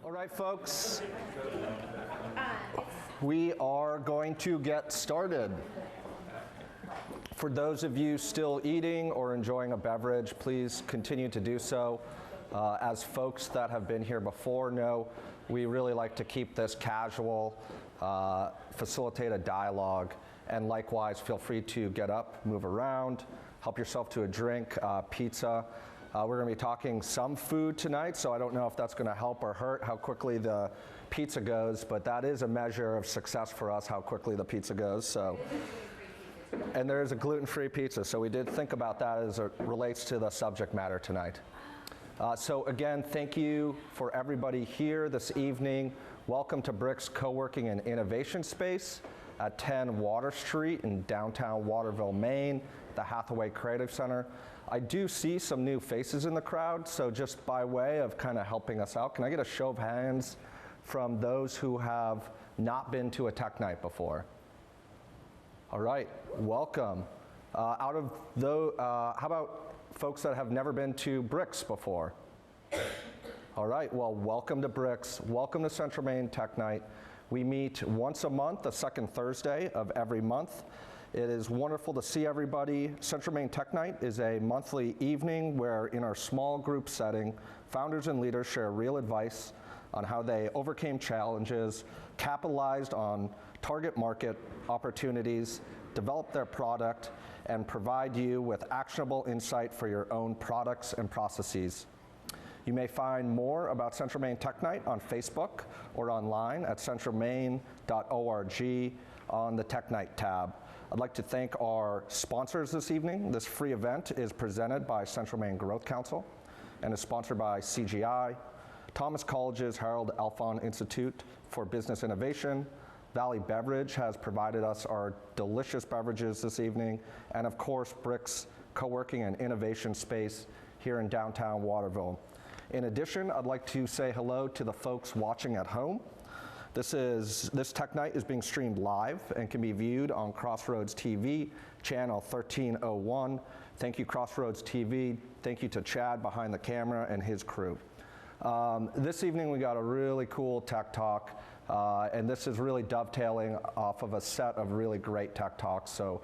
All right, folks, we are going to get started. For those of you still eating or enjoying a beverage, please continue to do so. As folks that have been here before know, we really like to keep this casual, facilitate a dialogue, and likewise, feel free to get up, move around, help yourself to a drink, pizza. We're going to be talking some food tonight, so I don't know if that's going to help or hurt how quickly the pizza goes, but that is a measure of success for us, how quickly the pizza goes. So, and there is a gluten-free pizza, so we did think about that as it relates to the subject matter tonight. So again, thank you for everybody here this evening. Welcome to Brick's Co-working and Innovation Space at 10 Water Street in downtown Waterville, Maine, the Hathaway Creative Center. I do see some new faces in the crowd, so just by way of kind of helping us out, can I get a show of hands from those who have not been to a tech night before? All right, welcome. How about folks that have never been to Bricks before? All right, well, welcome to Bricks. Welcome to Central Maine Tech Night. We meet once a month, the second Thursday of every month. It is wonderful to see everybody. Central Maine Tech Night is a monthly evening where in our small group setting, founders and leaders share real advice on how they overcame challenges, capitalized on target market opportunities, developed their product, and provide you with actionable insight for your own products and processes. You may find more about Central Maine Tech Night on Facebook or online at centralmaine.org on the Tech Night tab. I'd like to thank our sponsors this evening. This free event is presented by Central Maine Growth Council and is sponsored by CGI, Thomas College's Harold Alfond Institute for Business Innovation, Valley Beverage has provided us our delicious beverages this evening, and of course, Brick's Co-working and Innovation Space here in downtown Waterville. In addition, I'd like to say hello to the folks watching at home. This Tech Night is being streamed live and can be viewed on Crossroads-TV, channel 1301. Thank you, Crossroads-TV. Thank you to Chad behind the camera and his crew. This evening we got a really cool tech talk, and this is really dovetailing off of a set of really great tech talks, so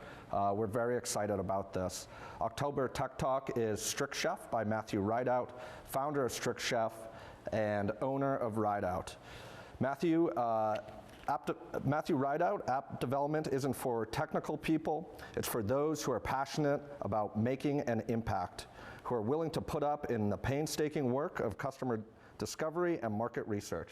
we're very excited about this. October Tech Talk is Strict Chef by Matthew Rideout, founder of Strict Chef and owner of Rideout. Matthew Rideout, app development isn't for technical people, it's for those who are passionate about making an impact, who are willing to put up in the painstaking work of customer discovery and market research.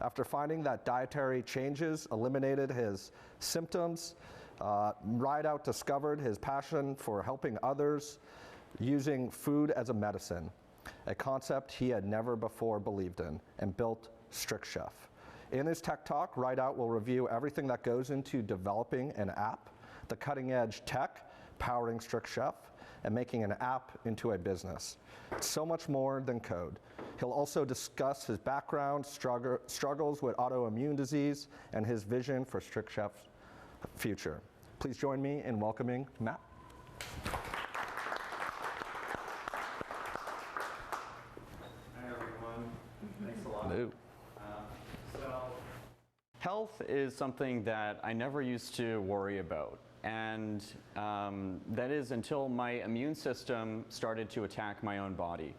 After finding that dietary changes eliminated his symptoms, Rideout discovered his passion for helping others using food as a medicine, a concept he had never before believed in, and built Strict Chef. In his tech talk, Rideout will review everything that goes into developing an app, the cutting edge tech powering Strict Chef, and making an app into a business. It's so much more than code. He'll also discuss his background, struggles with autoimmune disease, and his vision for Strict Chef's future. Please join me in welcoming Matt. Hi everyone, thanks a lot. Hello. Health is something that I never used to worry about, and that is until my immune system started to attack my own body.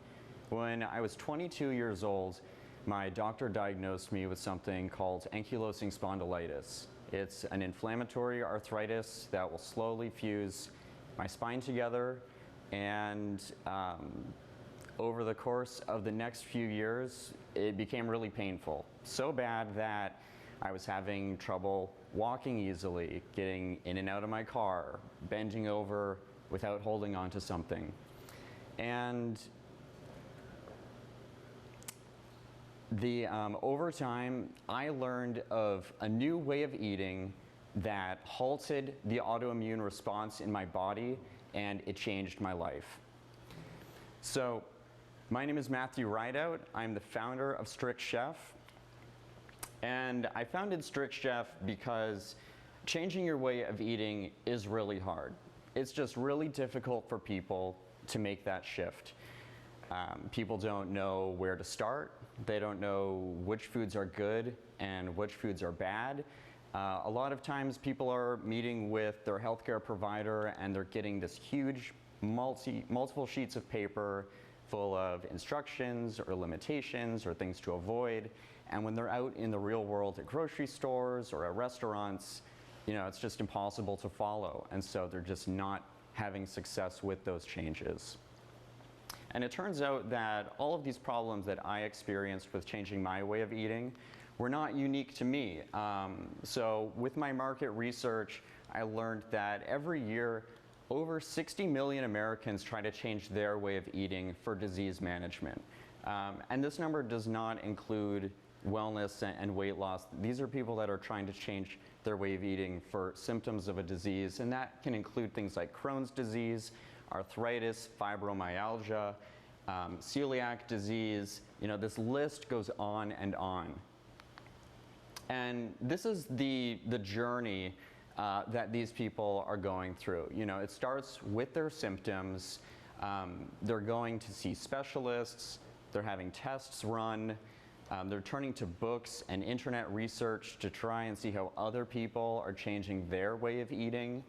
When I was 22 years old, my doctor diagnosed me with something called Ankylosing Spondylitis. It's an inflammatory arthritis that will slowly fuse my spine together, and over the course of the next few years, it became really painful. So bad that I was having trouble walking easily, getting in and out of my car, bending over without holding on to something. And over time, I learned of a new way of eating that halted the autoimmune response in my body, and it changed my life. So, my name is Matthew Rideout. I'm the founder of Strict Chef. And I founded Strict Chef because changing your way of eating is really hard. It's just really difficult for people to make that shift. People don't know where to start. They don't know which foods are good and which foods are bad. A lot of times people are meeting with their healthcare provider and they're getting this huge multiple sheets of paper full of instructions or limitations or things to avoid. And when they're out in the real world at grocery stores or at restaurants, it's just impossible to follow. And so they're just not having success with those changes. And it turns out that all of these problems that I experienced with changing my way of eating were not unique to me. So with my market research, I learned that every year, over 60 million Americans try to change their way of eating for disease management. And this number does not include wellness and weight loss. These are people that are trying to change their way of eating for symptoms of a disease, and that can include things like Crohn's disease, arthritis, fibromyalgia, celiac disease. This list goes on and on. And this is the journey that these people are going through. It starts with their symptoms. They're going to see specialists. They're having tests run. They're turning to books and internet research to try and see how other people are changing their way of eating.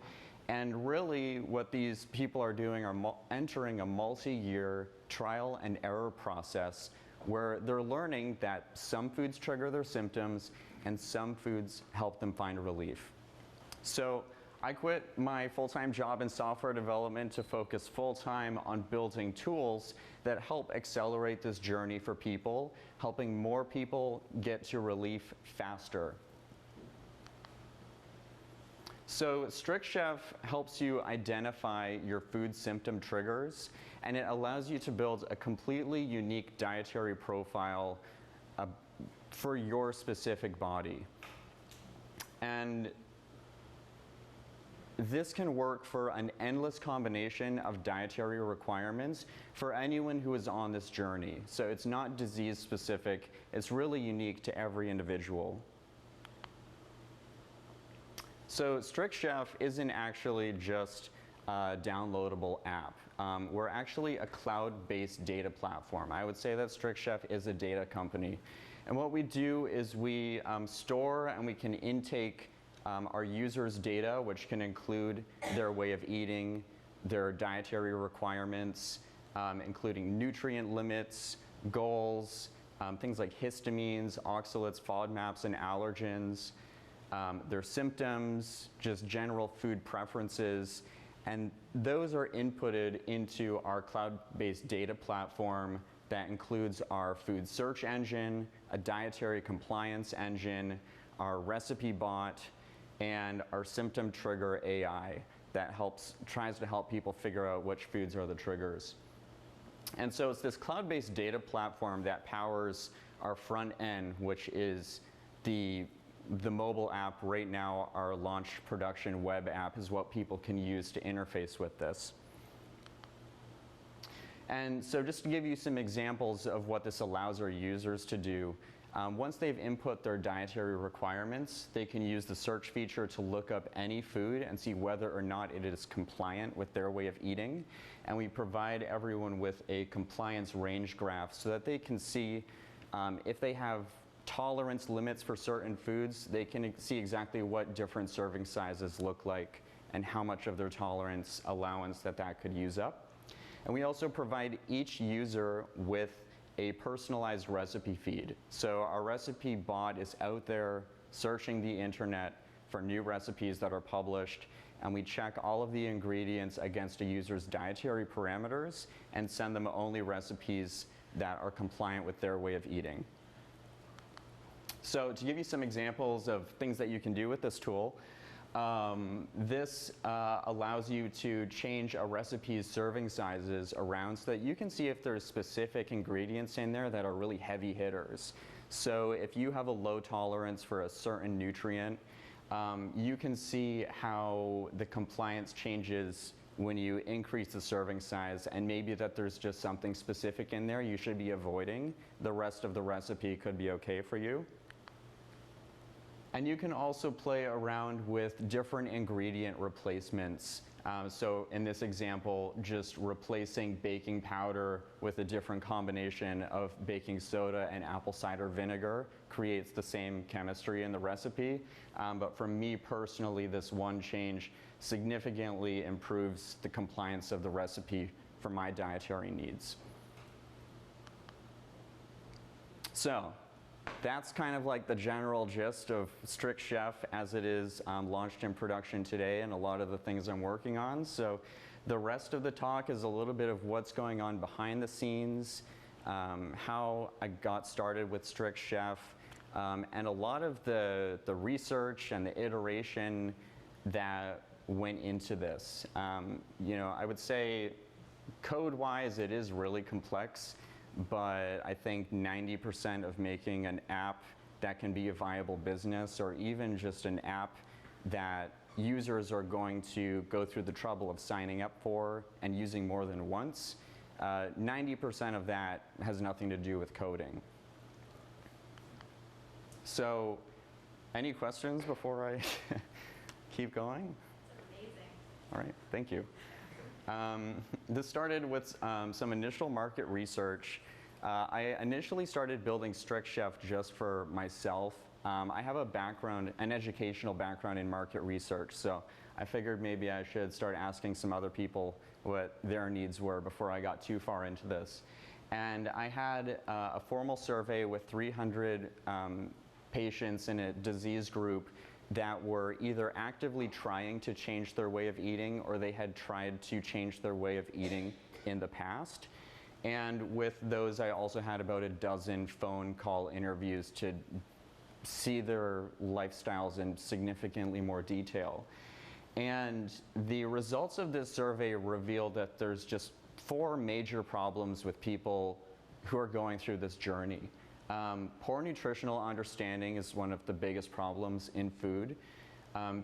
And really what these people are doing are entering a multi-year trial and error process where they're learning that some foods trigger their symptoms and some foods help them find relief. So I quit my full-time job in software development to focus full-time on building tools that help accelerate this journey for people, helping more people get to relief faster. So Strict Chef helps you identify your food symptom triggers, and it allows you to build a completely unique dietary profile for your specific body. And this can work for an endless combination of dietary requirements for anyone who is on this journey. So it's not disease specific, it's really unique to every individual. So Strict Chef isn't actually just a downloadable app. We're actually a cloud-based data platform. I would say that Strict Chef is a data company. And what we do is we store and we can intake our users' data, which can include their way of eating, their dietary requirements, including nutrient limits, goals, things like histamines, oxalates, FODMAPs, and allergens, their symptoms, just general food preferences, and those are inputted into our cloud-based data platform that includes our food search engine, a dietary compliance engine, our recipe bot, and our symptom trigger AI that tries to help people figure out which foods are the triggers. And so it's this cloud-based data platform that powers our front end, which is the mobile app right now. Our launch production web app is what people can use to interface with this. And so just to give you some examples of what this allows our users to do, once they've input their dietary requirements, they can use the search feature to look up any food and see whether or not it is compliant with their way of eating. And we provide everyone with a compliance range graph so that they can see if they have tolerance limits for certain foods, they can see exactly what different serving sizes look like and how much of their tolerance allowance that could use up. And we also provide each user with a personalized recipe feed. So our recipe bot is out there searching the internet for new recipes that are published, and we check all of the ingredients against a user's dietary parameters and send them only recipes that are compliant with their way of eating. So to give you some examples of things that you can do with this tool, this allows you to change a recipe's serving sizes around so that you can see if there's specific ingredients in there that are really heavy hitters. So if you have a low tolerance for a certain nutrient, you can see how the compliance changes when you increase the serving size, and maybe that there's just something specific in there you should be avoiding. The rest of the recipe could be okay for you. And you can also play around with different ingredient replacements So in this example, just replacing baking powder with a different combination of baking soda and apple cider vinegar creates the same chemistry in the recipe. But for me personally, this one change significantly improves the compliance of the recipe for my dietary needs. So that's kind of like the general gist of Strict Chef as it is launched in production today and a lot of the things I'm working on. So the rest of the talk is a little bit of what's going on behind the scenes, how I got started with Strict Chef, and a lot of the research and the iteration that went into this. You know, I would say code-wise it is really complex, but I think 90% of making an app that can be a viable business, or even just an app that users are going to go through the trouble of signing up for and using more than once, 90% of that has nothing to do with coding. So, any questions before I keep going? It's amazing. All right, thank you. This started with some initial market research. I initially started building Strict Chef just for myself. I have a background, an educational background in market research, so I figured maybe I should start asking some other people what their needs were before I got too far into this. And I had a formal survey with 300 patients in a disease group that were either actively trying to change their way of eating or they had tried to change their way of eating in the past. And with those, I also had about a dozen phone call interviews to see their lifestyles in significantly more detail. And the results of this survey revealed that there's just 4 major problems with people who are going through this journey. Poor nutritional understanding is one of the biggest problems in food.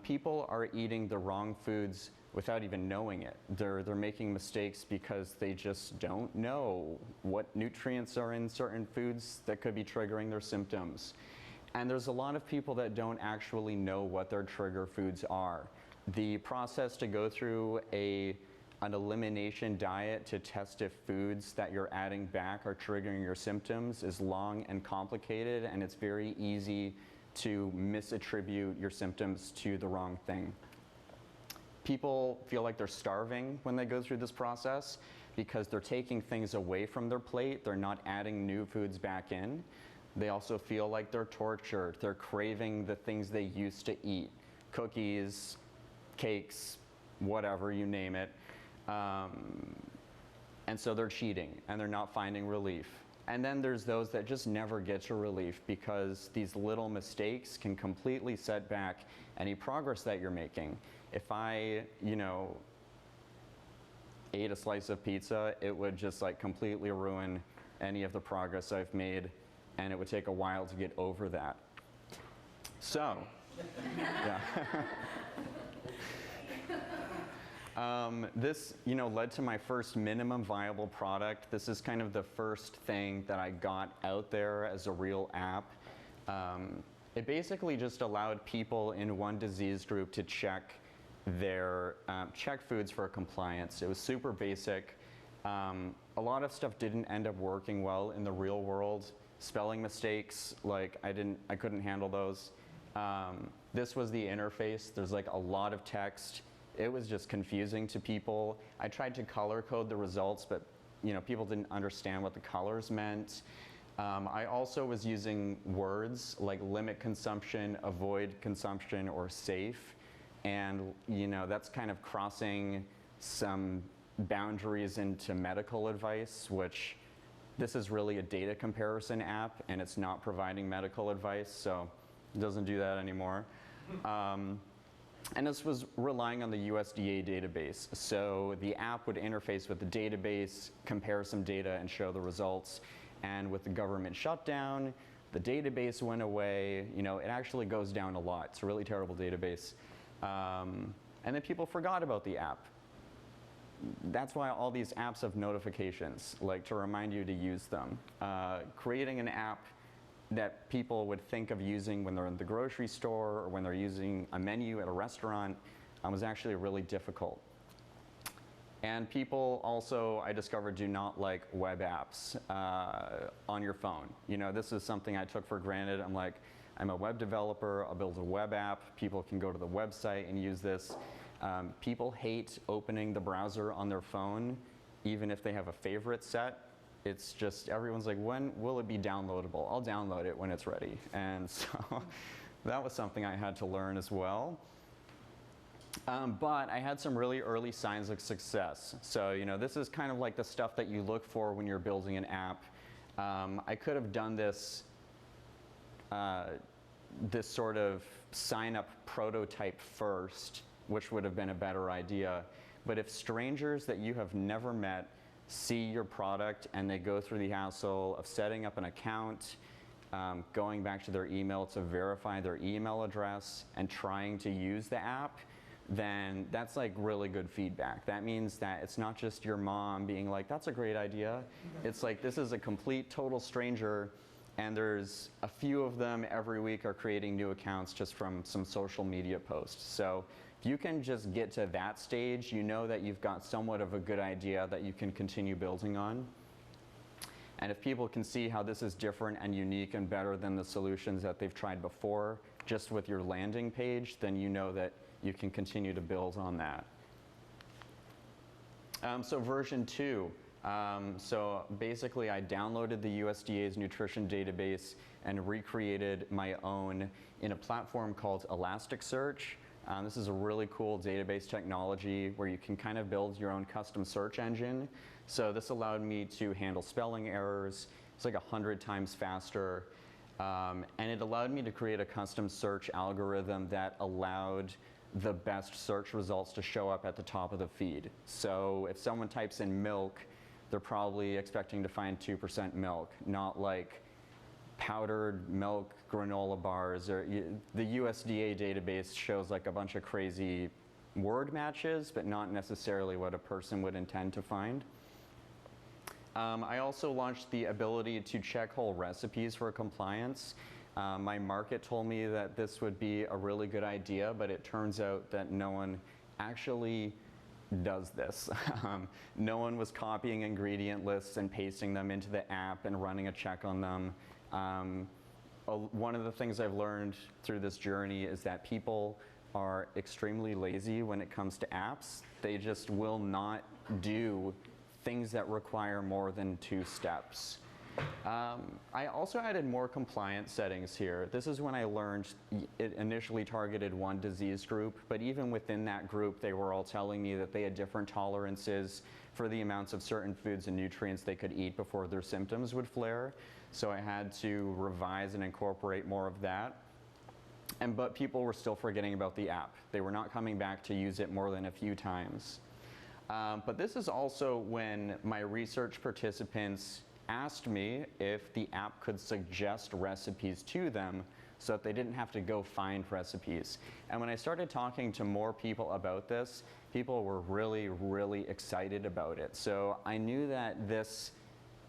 People are eating the wrong foods without even knowing it. They're making mistakes because they just don't know what nutrients are in certain foods that could be triggering their symptoms. And there's a lot of people that don't actually know what their trigger foods are. The process to go through an elimination diet to test if foods that you're adding back are triggering your symptoms is long and complicated, and it's very easy to misattribute your symptoms to the wrong thing. People feel like they're starving when they go through this process because they're taking things away from their plate, they're not adding new foods back in. They also feel like they're tortured, they're craving the things they used to eat, cookies, cakes, whatever, you name it. And so they're cheating and they're not finding relief. And then there's those that just never get to relief because these little mistakes can completely set back any progress that you're making. If I, ate a slice of pizza, it would just like completely ruin any of the progress I've made, and it would take a while to get over that. So, yeah. This, led to my first minimum viable product. This is kind of the first thing that I got out there as a real app. It basically just allowed people in one disease group to check foods for compliance. It was super basic. A lot of stuff didn't end up working well in the real world. Spelling mistakes, I couldn't handle those. This was the interface. There's like a lot of text. It was just confusing to people. I tried to color code the results, but people didn't understand what the colors meant. I also was using words like limit consumption, avoid consumption, or safe. And that's kind of crossing some boundaries into medical advice, which this is really a data comparison app, and it's not providing medical advice, so it doesn't do that anymore. And this was relying on the USDA database. So the app would interface with the database, compare some data, and show the results. And with the government shutdown, the database went away. It actually goes down a lot. It's a really terrible database. And then people forgot about the app. That's why all these apps have notifications, to remind you to use them. Creating an app that people would think of using when they're in the grocery store or when they're using a menu at a restaurant was actually really difficult. And people also, I discovered, do not like web apps on your phone. You know, this is something I took for granted. I'm like, I'm a web developer, I'll build a web app, people can go to the website and use this. People hate opening the browser on their phone, even if they have a favorite set. It's just, everyone's like, when will it be downloadable? I'll download it when it's ready. And so that was something I had to learn as well. But I had some really early signs of success. So, you know, this is kind of like the stuff that you look for when you're building an app. I could have done this, this sort of sign-up prototype first, which would have been a better idea. But if strangers that you have never met see your product and they go through the hassle of setting up an account, going back to their email to verify their email address, and trying to use the app, then that's like really good feedback. That means that it's not just your mom being like, that's a great idea. It's like, this is a complete total stranger, and there's a few of them every week are creating new accounts just from some social media posts. So if you can just get to that stage, you know that you've got somewhat of a good idea that you can continue building on. And if people can see how this is different and unique and better than the solutions that they've tried before, just with your landing page, then you know that you can continue to build on that. So version 2. So basically I downloaded the USDA's nutrition database and recreated my own in a platform called Elasticsearch. This is a really cool database technology where you can kind of build your own custom search engine. So this allowed me to handle spelling errors. It's like 100 times faster. And it allowed me to create a custom search algorithm that allowed the best search results to show up at the top of the feed. So if someone types in milk, they're probably expecting to find 2% milk, not like powdered milk granola bars. Or the USDA database shows like a bunch of crazy word matches, but not necessarily what a person would intend to find. I also launched the ability to check whole recipes for compliance. My market told me that this would be a really good idea, but it turns out that no one actually does this. No one was copying ingredient lists and pasting them into the app and running a check on them. One of the things I've learned through this journey is that people are extremely lazy when it comes to apps. They just will not do things that require more than 2 steps. I also added more compliance settings here. This is when I learned it initially targeted one disease group, but even within that group, they were all telling me that they had different tolerances for the amounts of certain foods and nutrients they could eat before their symptoms would flare. So I had to revise and incorporate more of that. But people were still forgetting about the app. They were not coming back to use it more than a few times. But this is also when my research participants asked me if the app could suggest recipes to them so that they didn't have to go find recipes. And when I started talking to more people about this, people were really, really excited about it. So I knew that this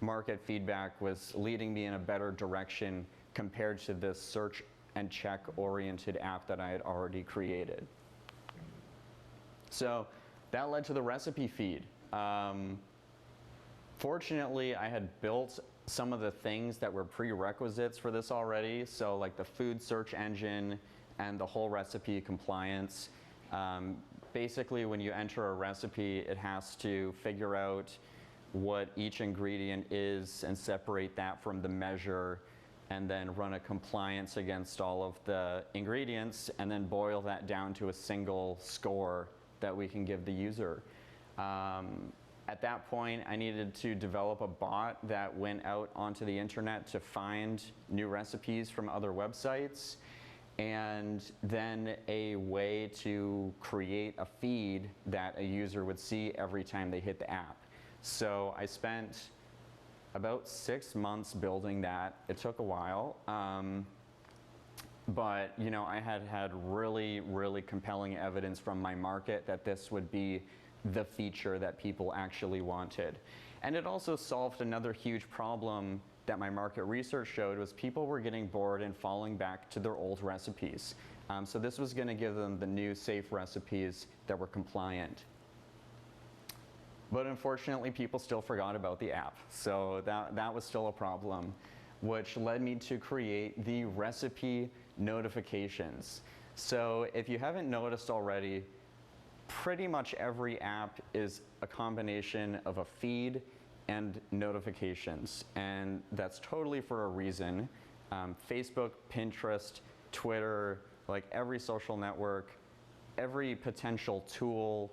market feedback was leading me in a better direction compared to this search and check oriented app that I had already created. So that led to the recipe feed. Fortunately, I had built some of the things that were prerequisites for this already, so like the food search engine and the whole recipe compliance. Basically, when you enter a recipe, it has to figure out what each ingredient is and separate that from the measure, and then run a compliance against all of the ingredients, and then boil that down to a single score that we can give the user. At that point, I needed to develop a bot that went out onto the internet to find new recipes from other websites, and then a way to create a feed that a user would see every time they hit the app. So I spent about 6 months building that. It took a while, but you know, I had really, really compelling evidence from my market that this would be the feature that people actually wanted. And it also solved another huge problem that my market research showed, was people were getting bored and falling back to their old recipes. So this was going to give them the new safe recipes that were compliant. But unfortunately, people still forgot about the app. So that was still a problem, which led me to create the recipe notifications. So if you haven't noticed already, pretty much every app is a combination of a feed and notifications. And that's totally for a reason. Facebook, Pinterest, Twitter, like every social network, every potential tool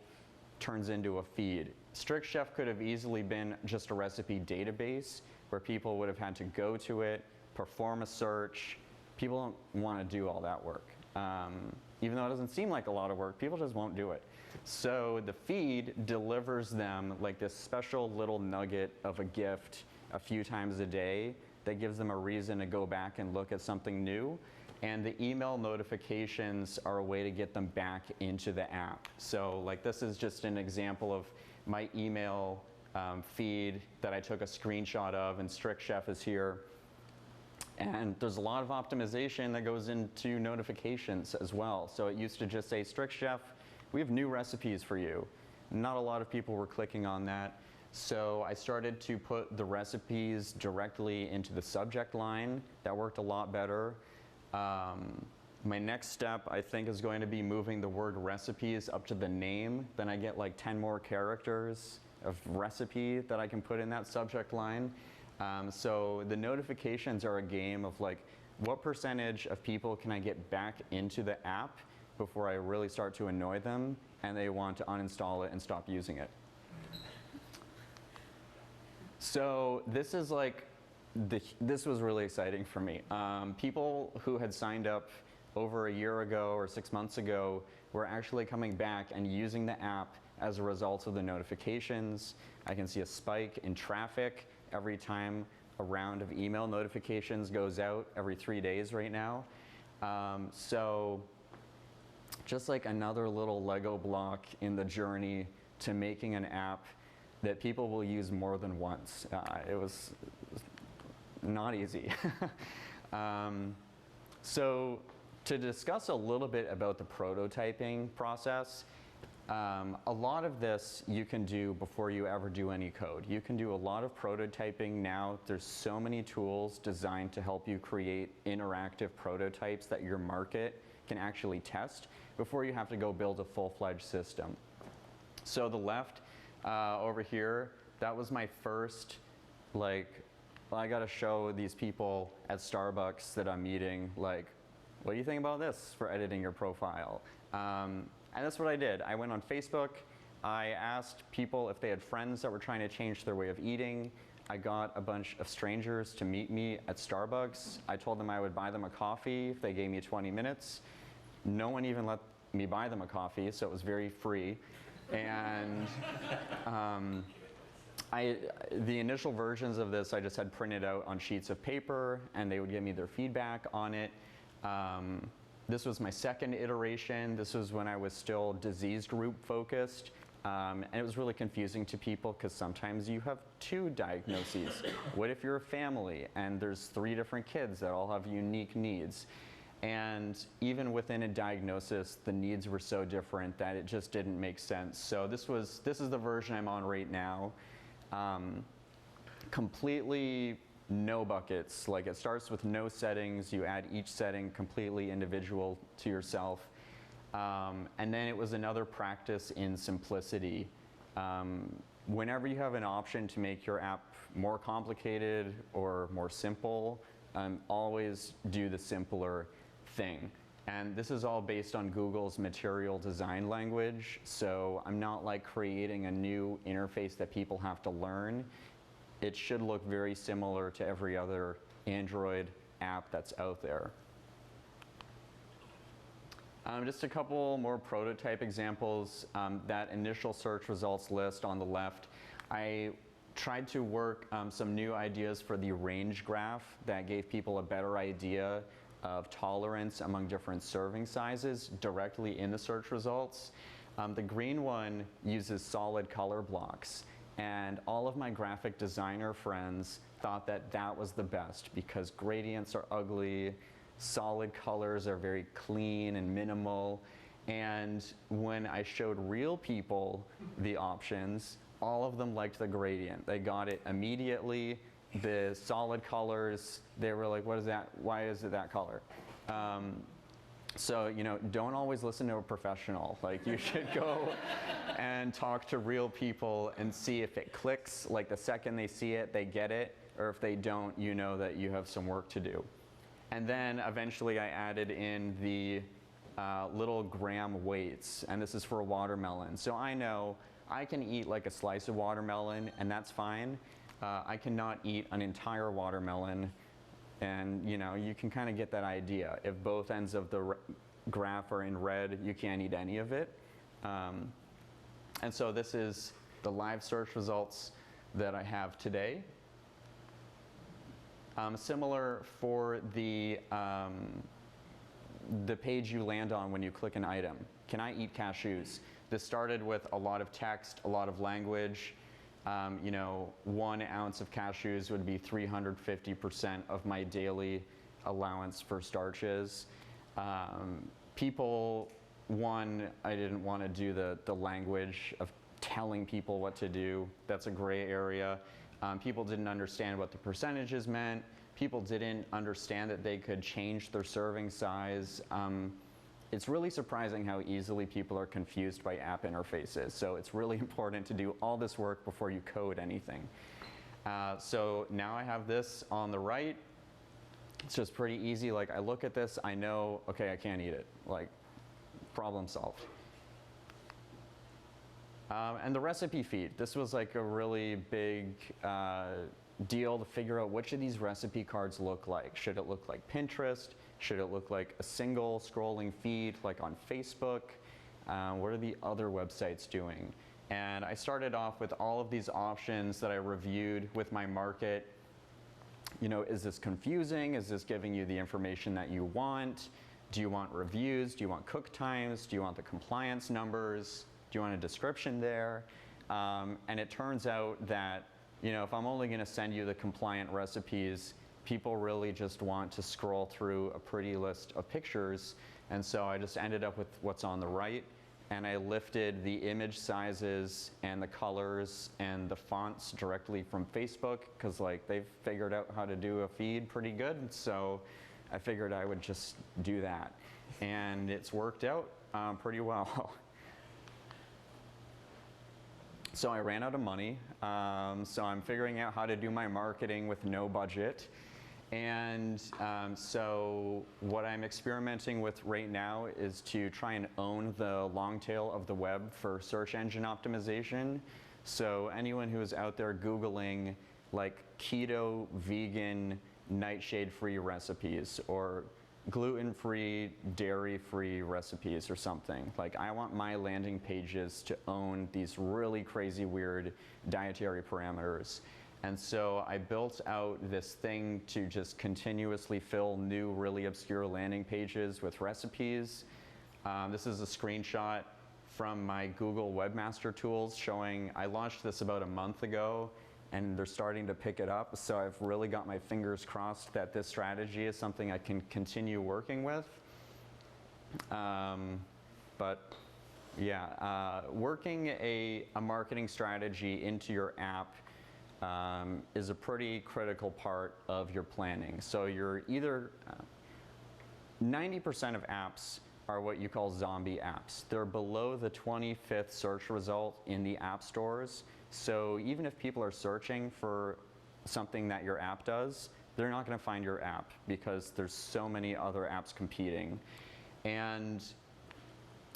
turns into a feed. Strict Chef could have easily been just a recipe database where people would have had to go to it, perform a search. People don't want to do all that work. Even though it doesn't seem like a lot of work, people just won't do it. So the feed delivers them like this special little nugget of a gift a few times a day that gives them a reason to go back and look at something new. And the email notifications are a way to get them back into the app. So like this is just an example of my email feed that I took a screenshot of, and Strict Chef is here. And there's a lot of optimization that goes into notifications as well. So it used to just say, Strict Chef, we have new recipes for you. Not a lot of people were clicking on that. So I started to put the recipes directly into the subject line. That worked a lot better. My next step, I think, is going to be moving the word recipes up to the name. Then I get like 10 more characters of recipe that I can put in that subject line. So the notifications are a game of like, what percentage of people can I get back into the app before I really start to annoy them and they want to uninstall it and stop using it. So this is like, this was really exciting for me. People who had signed up over a year ago or 6 months ago were actually coming back and using the app as a result of the notifications. I can see a spike in traffic every time a round of email notifications goes out every 3 days right now. So just like another little Lego block in the journey to making an app that people will use more than once. It was not easy. So to discuss a little bit about the prototyping process, a lot of this you can do before you ever do any code. You can do a lot of prototyping now. There's so many tools designed to help you create interactive prototypes that your market can actually test before you have to go build a full-fledged system. So the left over here, that was my first, like, well, I gotta show these people at Starbucks that I'm meeting, like, what do you think about this for editing your profile? And that's what I did. I went on Facebook. I asked people if they had friends that were trying to change their way of eating. I got a bunch of strangers to meet me at Starbucks. I told them I would buy them a coffee if they gave me 20 minutes. No one even let me buy them a coffee, so it was very free. And the initial versions of this I just had printed out on sheets of paper, and they would give me their feedback on it. This was my second iteration. This was when I was still disease group focused. And it was really confusing to people because sometimes you have 2 diagnoses. What if you're a family and there's 3 different kids that all have unique needs? And even within a diagnosis, the needs were so different that it just didn't make sense. So this is the version I'm on right now. Completely no buckets. Like, it starts with no settings. You add each setting completely individual to yourself. And then it was another practice in simplicity. Whenever you have an option to make your app more complicated or more simple, always do the simpler thing. And this is all based on Google's material design language. So I'm not like creating a new interface that people have to learn. It should look very similar to every other Android app that's out there. Just a couple more prototype examples. That initial search results list on the left, I tried to work some new ideas for the range graph that gave people a better idea of tolerance among different serving sizes directly in the search results. The green one uses solid color blocks, and all of my graphic designer friends thought that that was the best because gradients are ugly, solid colors are very clean and minimal. And when I showed real people the options, all of them liked the gradient. They got it immediately. The solid colors, they were like, what is that? Why is it that color? So, don't always listen to a professional. Like, you should go and talk to real people and see if it clicks. Like, the second they see it, they get it. Or if they don't, you know that you have some work to do. And then eventually I added in the little gram weights. And this is for a watermelon. So I know I can eat like a slice of watermelon, and that's fine. I cannot eat an entire watermelon. And you can kind of get that idea. If both ends of the graph are in red, you can't eat any of it. And so this is the live search results that I have today. Similar for the page you land on when you click an item. Can I eat cashews? This started with a lot of text, a lot of language. 1 ounce of cashews would be 350% of my daily allowance for starches. People, I didn't want to do the language of telling people what to do. That's a gray area. People didn't understand what the percentages meant. People didn't understand that they could change their serving size. It's really surprising how easily people are confused by app interfaces. So it's really important to do all this work before you code anything. So now I have this on the right. It's just pretty easy. Like, I look at this, I know, okay, I can't eat it. Like, problem solved. And the recipe feed. This was like a really big deal to figure out which of these recipe cards look like. Should it look like Pinterest? Should it look like a single scrolling feed like on Facebook? What are the other websites doing? And I started off with all of these options that I reviewed with my market. Is this confusing? Is this giving you the information that you want? Do you want reviews? Do you want cook times? Do you want the compliance numbers? Do you want a description there? And it turns out that, if I'm only going to send you the compliant recipes, people really just want to scroll through a pretty list of pictures. And so I just ended up with what's on the right. And I lifted the image sizes and the colors and the fonts directly from Facebook, because they've figured out how to do a feed pretty good. So I figured I would just do that. And it's worked out pretty well. So I ran out of money, so I'm figuring out how to do my marketing with no budget. And so what I'm experimenting with right now is to try and own the long tail of the web for search engine optimization. So anyone who is out there Googling like keto, vegan, nightshade-free recipes, or gluten-free, dairy-free recipes or something. Like, I want my landing pages to own these really crazy, weird dietary parameters. And so I built out this thing to just continuously fill new, really obscure landing pages with recipes. This is a screenshot from my Google Webmaster Tools showing, I launched this about a month ago, and they're starting to pick it up. So I've really got my fingers crossed that this strategy is something I can continue working with. But yeah, working a marketing strategy into your app is a pretty critical part of your planning. So you're either, 90% of apps are what you call zombie apps. They're below the 25th search result in the app stores. So even if people are searching for something that your app does, they're not going to find your app because there's so many other apps competing. And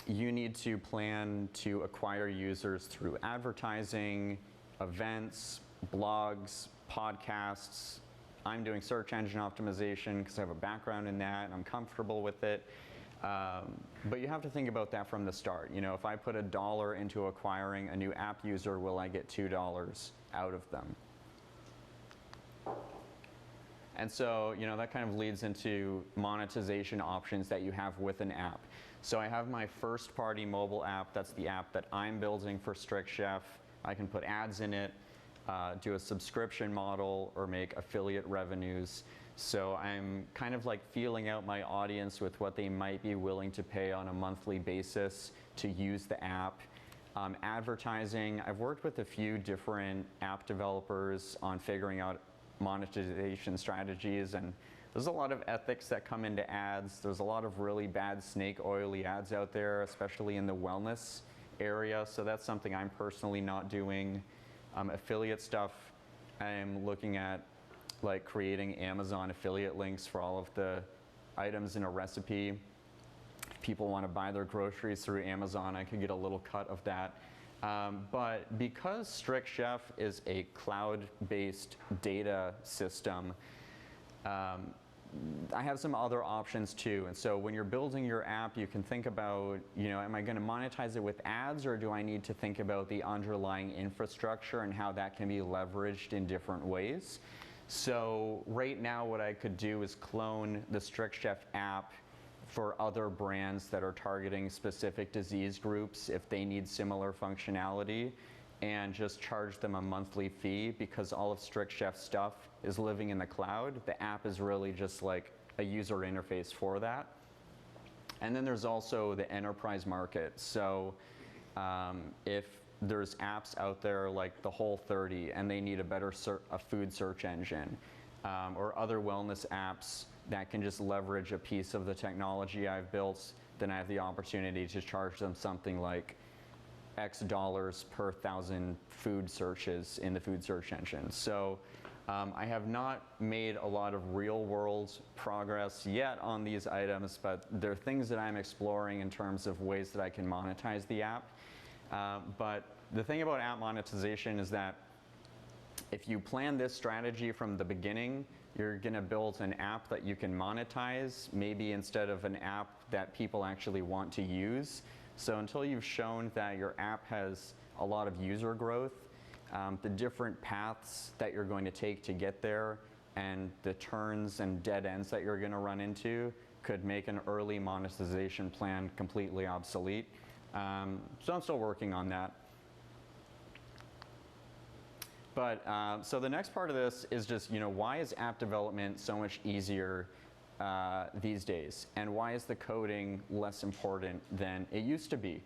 you need to plan to acquire users through advertising, events, blogs, podcasts. I'm doing search engine optimization because I have a background in that and I'm comfortable with it. But you have to think about that from the start. If I put $1 into acquiring a new app user, will I get $2 out of them? And so, that kind of leads into monetization options that you have with an app. So I have my first-party mobile app. That's the app that I'm building for Strict Chef. I can put ads in it, do a subscription model, or make affiliate revenues. So I'm kind of like feeling out my audience with what they might be willing to pay on a monthly basis to use the app. advertising. I've worked with a few different app developers on figuring out monetization strategies, and there's a lot of ethics that come into ads. There's a lot of really bad snake oily ads out there, especially in the wellness area, so that's something I'm personally not doing. Affiliate stuff, I'm looking at like creating Amazon affiliate links for all of the items in a recipe. If people want to buy their groceries through Amazon, I could get a little cut of that. But because Strict Chef is a cloud-based data system, I have some other options too. And so when you're building your app, you can think about, am I going to monetize it with ads, or do I need to think about the underlying infrastructure and how that can be leveraged in different ways? So right now what I could do is clone the Strict Chef app for other brands that are targeting specific disease groups if they need similar functionality, and just charge them a monthly fee, because all of Strict Chef's stuff is living in the cloud. The app is really just like a user interface for that. And then there's also the enterprise market. So if there's apps out there like the Whole30 and they need a better food search engine, or other wellness apps that can just leverage a piece of the technology I've built, then I have the opportunity to charge them something like X dollars per 1,000 food searches in the food search engine. So I have not made a lot of real world progress yet on these items, but they're things that I'm exploring in terms of ways that I can monetize the app. But the thing about app monetization is that if you plan this strategy from the beginning, you're going to build an app that you can monetize, maybe instead of an app that people actually want to use. So until you've shown that your app has a lot of user growth, the different paths that you're going to take to get there and the turns and dead ends that you're going to run into could make an early monetization plan completely obsolete. So I'm still working on that. But so the next part of this is just, why is app development so much easier these days? And why is the coding less important than it used to be?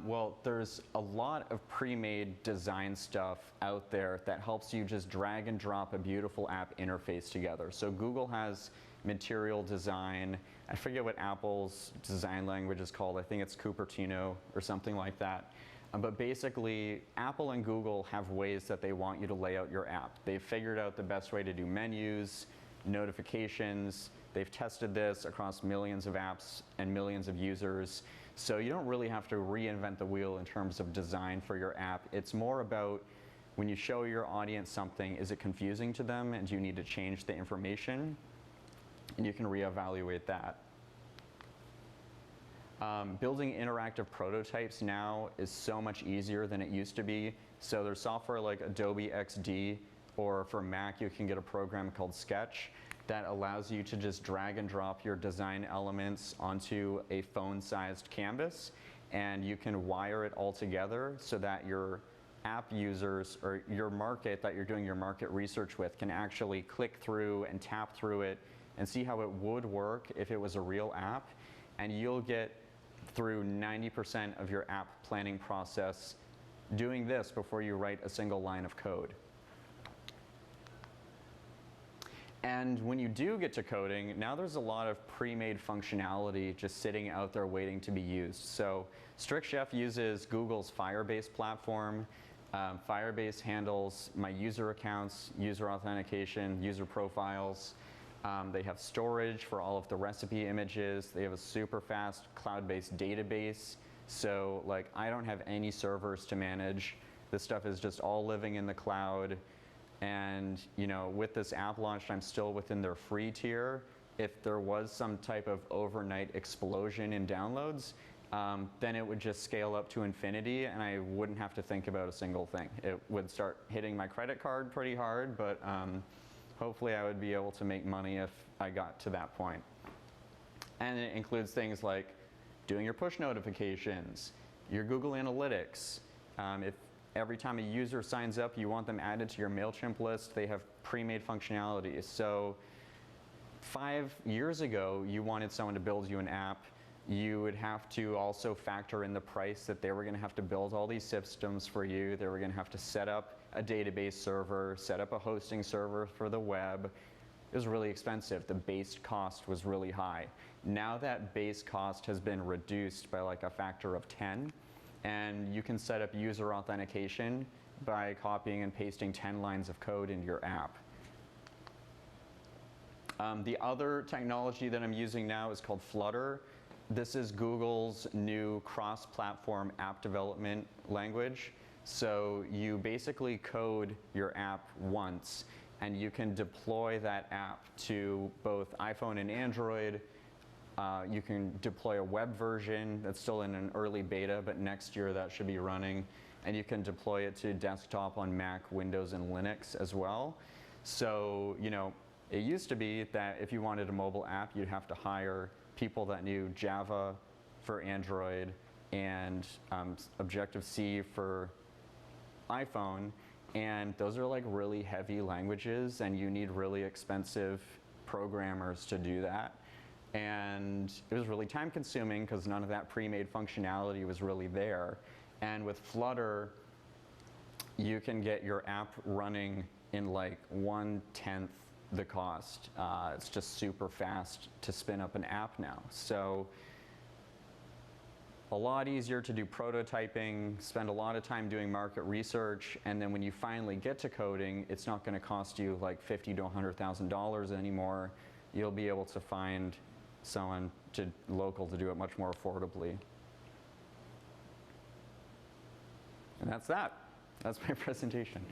Well, there's a lot of pre-made design stuff out there that helps you just drag and drop a beautiful app interface together. So Google has material design. I forget what Apple's design language is called. I think it's Cupertino or something like that. But basically, Apple and Google have ways that they want you to lay out your app. They've figured out the best way to do menus, notifications. They've tested this across millions of apps and millions of users. So you don't really have to reinvent the wheel in terms of design for your app. It's more about when you show your audience something, is it confusing to them, and do you need to change the information? And you can reevaluate that. Building interactive prototypes now is so much easier than it used to be. So there's software like Adobe XD, or for Mac you can get a program called Sketch that allows you to just drag and drop your design elements onto a phone-sized canvas, and you can wire it all together so that your app users or your market that you're doing your market research with can actually click through and tap through it and see how it would work if it was a real app. And you'll get through 90% of your app planning process doing this before you write a single line of code. And when you do get to coding, now there's a lot of pre-made functionality just sitting out there waiting to be used. So Strict Chef uses Google's Firebase platform. Firebase handles my user accounts, user authentication, user profiles. They have storage for all of the recipe images. They have a super fast cloud-based database. So I don't have any servers to manage. This stuff is just all living in the cloud. And with this app launched, I'm still within their free tier. If there was some type of overnight explosion in downloads, then it would just scale up to infinity, and I wouldn't have to think about a single thing. It would start hitting my credit card pretty hard, but hopefully I would be able to make money if I got to that point. And it includes things like doing your push notifications, your Google Analytics. If every time a user signs up, you want them added to your MailChimp list, they have pre-made functionality. So 5 years ago, you wanted someone to build you an app. You would have to also factor in the price that they were going to have to build all these systems for you. They were going to have to set up a database server, set up a hosting server for the web. It was really expensive. The base cost was really high. Now that base cost has been reduced by like a factor of 10, and you can set up user authentication by copying and pasting 10 lines of code into your app. The other technology that I'm using now is called Flutter. This is Google's new cross-platform app development language. So you basically code your app once, and you can deploy that app to both iPhone and Android. You can deploy a web version that's still in an early beta, but next year that should be running. And you can deploy it to desktop on Mac, Windows, and Linux as well. So, you know, it used to be that if you wanted a mobile app, you'd have to hire people that knew Java for Android and Objective-C for iPhone. And those are like really heavy languages, and you need really expensive programmers to do that. And it was really time consuming because none of that pre-made functionality was really there. And with Flutter, you can get your app running in like 1/10 the cost. It's just super fast to spin up an app now. So a lot easier to do prototyping, spend a lot of time doing market research, and then when you finally get to coding, it's not going to cost you like $50,000 to $100,000 anymore. You'll be able to find someone local to do it much more affordably. And that's that. That's my presentation.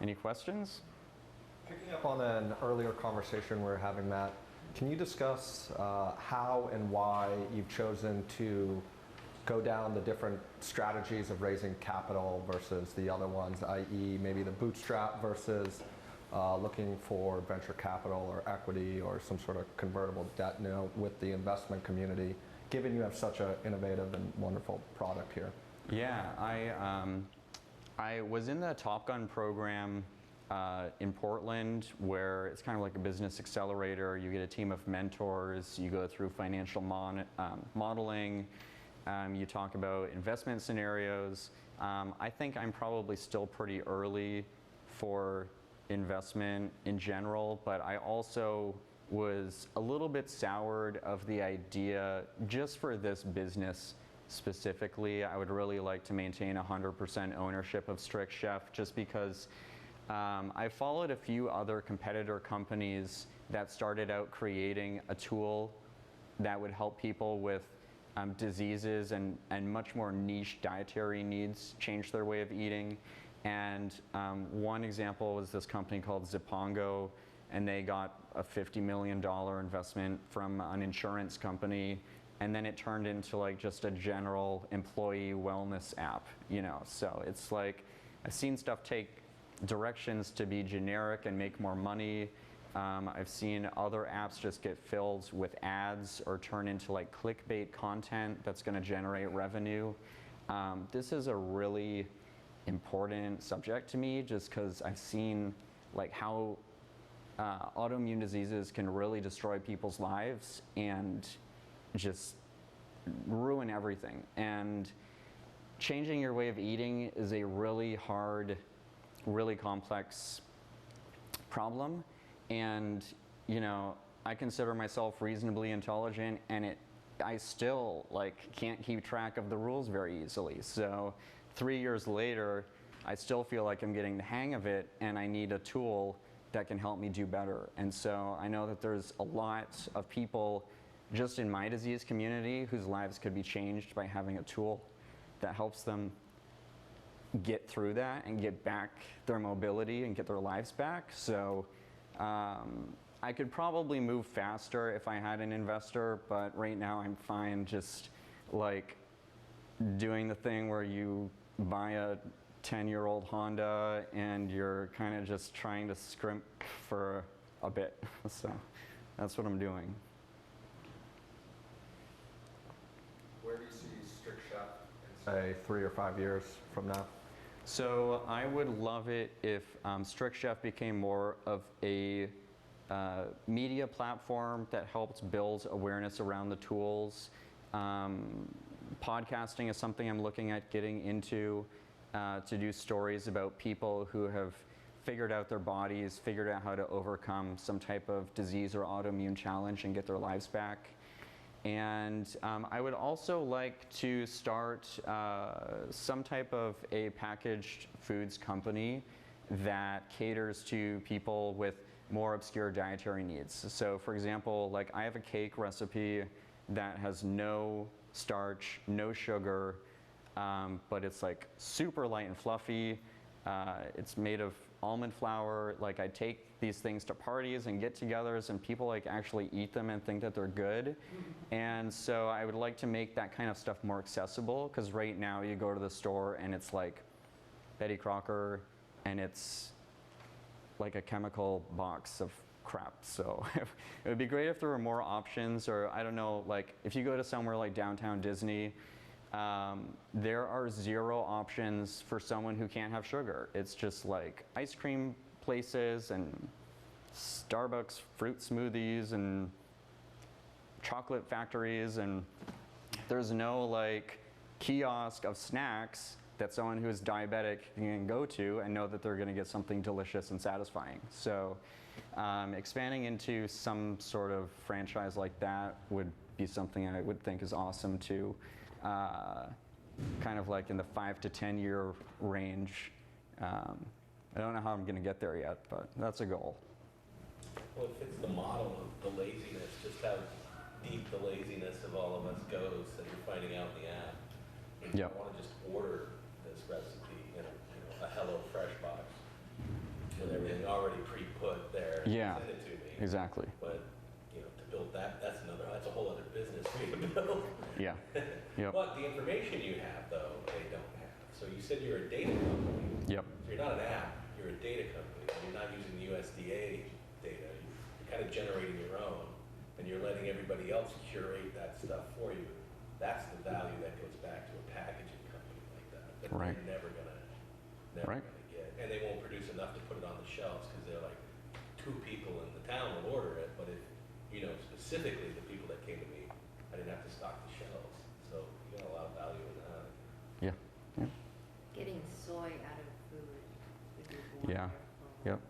Any questions? Picking up on an earlier conversation we were having, Matt, can you discuss how and why you've chosen to go down the different strategies of raising capital versus the other ones, i.e. maybe the bootstrap versus looking for venture capital or equity or some sort of convertible debt note with the investment community, given you have such an innovative and wonderful product here? Yeah, I was in the Top Gun program in Portland, where it's kind of like a business accelerator. You get a team of mentors, you go through financial modeling, you talk about investment scenarios. I think I'm probably still pretty early for investment in general, but I also was a little bit soured of the idea just for this business specifically. I would really like to maintain 100% ownership of Strict Chef, just because I followed a few other competitor companies that started out creating a tool that would help people with diseases and much more niche dietary needs change their way of eating. And one example was this company called Zipongo, and they got a $50 million investment from an insurance company, and then it turned into like just a general employee wellness app, you know. So it's like, I've seen stuff take directions to be generic and make more money. I've seen other apps just get filled with ads or turn into like clickbait content that's going to generate revenue. This is a really important subject to me, just because I've seen like how autoimmune diseases can really destroy people's lives and just ruin everything. And changing your way of eating is a really hard, really complex problem. And, you know, I consider myself reasonably intelligent, and I still like can't keep track of the rules very easily. So 3 years later, I still feel like I'm getting the hang of it, and I need a tool that can help me do better. And so I know that there's a lot of people just in my disease community whose lives could be changed by having a tool that helps them get through that and get back their mobility and get their lives back. So I could probably move faster if I had an investor, but right now I'm fine just like doing the thing where you buy a 10-year-old Honda and you're kind of just trying to scrimp for a bit. So that's what I'm doing. Where do you see Strict Chef in, say, 3 or 5 years from now? So I would love it if Strict Chef became more of a media platform that helped build awareness around the tools. Podcasting is something I'm looking at getting into, to do stories about people who have figured out their bodies, figured out how to overcome some type of disease or autoimmune challenge and get their lives back. And I would also like to start some type of a packaged foods company that caters to people with more obscure dietary needs. So for example, like I have a cake recipe that has no starch, no sugar, but it's like super light and fluffy. It's made of almond flour. Like I take these things to parties and get-togethers, and people like actually eat them and think that they're good. And so I would like to make that kind of stuff more accessible, because right now you go to the store and it's like Betty Crocker and it's like a chemical box of crap. So it would be great if there were more options, or I don't know, like if you go to somewhere like downtown Disney, there are 0 options for someone who can't have sugar. It's just like ice cream places and Starbucks fruit smoothies and chocolate factories, and there's no like kiosk of snacks that someone who is diabetic can go to and know that they're going to get something delicious and satisfying. So expanding into some sort of franchise like that would be something I would think is awesome to kind of like in the 5 to 10 year range. I don't know how I'm going to get there yet, but that's a goal. Well, it fits the model of the laziness, just how deep the laziness of all of us goes that you're finding out in the app. And you Yep. want to just order this recipe in a Hello Fresh box with everything already pre-put there. Yeah. Send it to me. Exactly. But to build that, that's a whole other business for you to build. Yeah. Yep. But the information you have, though, they don't have. So you said you're a data company. Yep. So you're not an app, you're a data company. You're not using the USDA data. You're kind of generating your own, and you're letting everybody else curate that stuff for you. That's the value that goes back to a packaging company like that Right. you're never gonna Right. get. And they won't produce enough to put it on the shelves because they're like 2 people in the town will order it, but if specifically the people that came to me, I didn't have to stock the shelves. So you got a lot of value in that. Yeah. Yeah. Getting soy out of food would be Yeah. wonderful. Yep.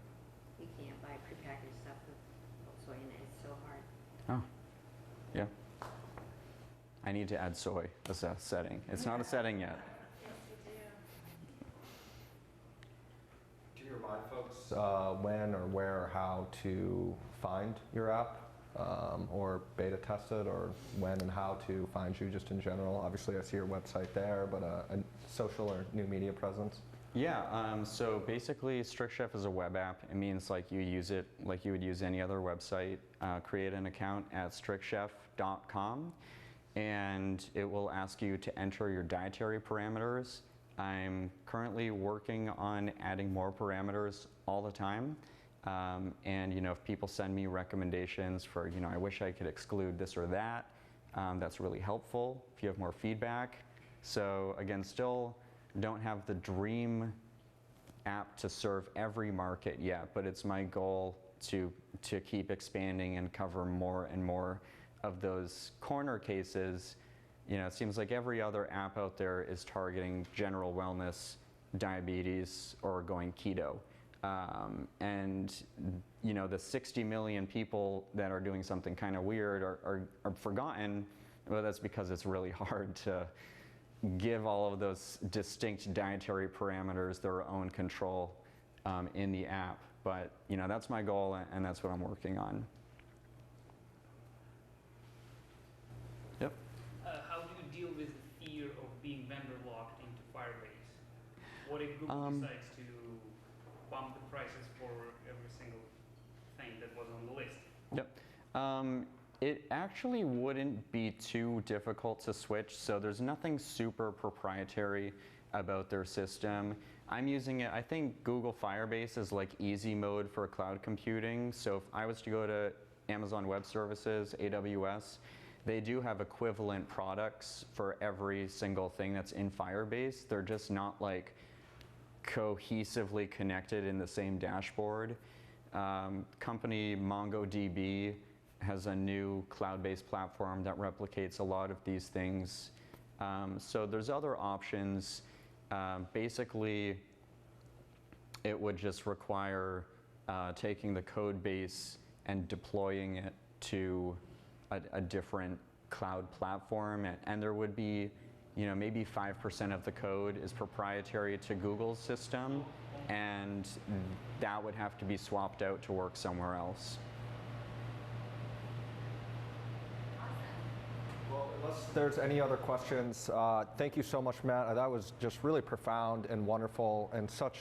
You can't buy prepackaged stuff with soy in it. It's so hard. Oh. Yeah. I need to add soy as a setting. It's not a setting yet. Do you remind folks when or where or how to find your app, or beta test it, or when and how to find you just in general? Obviously I see your website there, but a social or new media presence? Yeah, so basically Strict Chef is a web app. It means like you use it like you would use any other website. Create an account at strictchef.com, and it will ask you to enter your dietary parameters. I'm currently working on adding more parameters all the time. And if people send me recommendations for, I wish I could exclude this or that, that's really helpful if you have more feedback. So again, still don't have the dream app to serve every market yet, but it's my goal to keep expanding and cover more and more of those corner cases. It seems like every other app out there is targeting general wellness, diabetes, or going keto. And the 60 million people that are doing something kind of weird are forgotten. Well, that's because it's really hard to give all of those distinct dietary parameters their own control in the app. But that's my goal, and that's what I'm working on. Yep. How do you deal with the fear of being vendor locked into Firebase? What if Google decides to bump the prices for every single thing that was on the list? Yep. It actually wouldn't be too difficult to switch, so there's nothing super proprietary about their system. I'm using it, I think Google Firebase is like easy mode for cloud computing, so if I was to go to Amazon Web Services, AWS, they do have equivalent products for every single thing that's in Firebase. They're just not like cohesively connected in the same dashboard. Company MongoDB has a new cloud-based platform that replicates a lot of these things. So there's other options. Basically, it would just require taking the code base and deploying it to a different cloud platform, and there would be, maybe 5% of the code is proprietary to Google's system, and that would have to be swapped out to work somewhere else. Well, unless there's any other questions, thank you so much, Matt. That was just really profound and wonderful, and such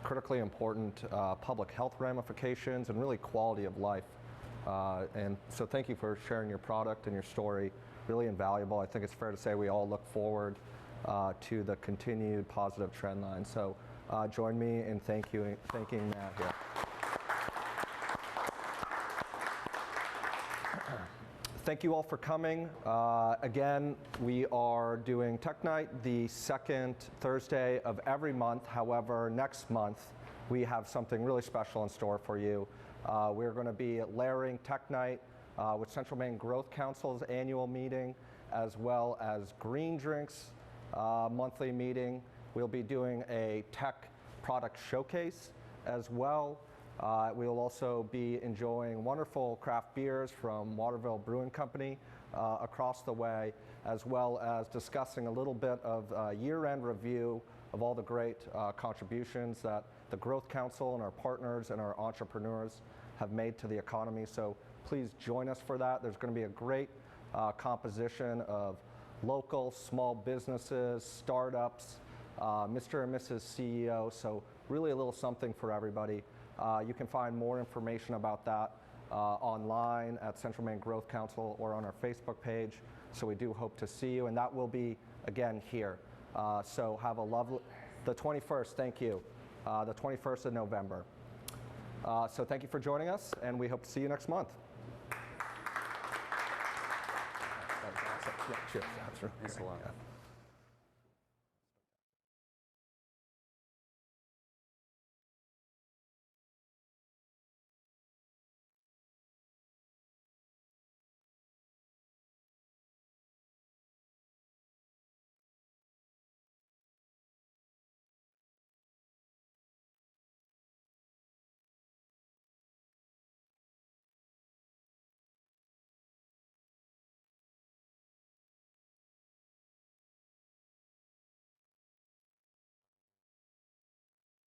critically important public health ramifications and really quality of life. And so thank you for sharing your product and your story. Really invaluable. I think it's fair to say we all look forward to the continued positive trend line. So join me in thanking Matt here. Thank you all for coming. Again, we are doing Tech Night the second Thursday of every month. However, next month we have something really special in store for you. We're going to be layering Tech Night with Central Maine Growth Council's annual meeting, as well as Green Drinks monthly meeting. We'll be doing a tech product showcase as well. We will also be enjoying wonderful craft beers from Waterville Brewing Company across the way, as well as discussing a little bit of year-end review of all the great contributions that the Growth Council and our partners and our entrepreneurs have made to the economy. So please join us for that. There's going to be a great composition of local small businesses, startups, Mr. and Mrs. CEO, so really a little something for everybody. You can find more information about that online at Central Maine Growth Council or on our Facebook page. So we do hope to see you, and that will be, again, here. So have a lovely, the 21st, thank you, the 21st of November. So thank you for joining us, and we hope to see you next month. Yeah, cheers. That's really Thanks a lot. great. Yeah.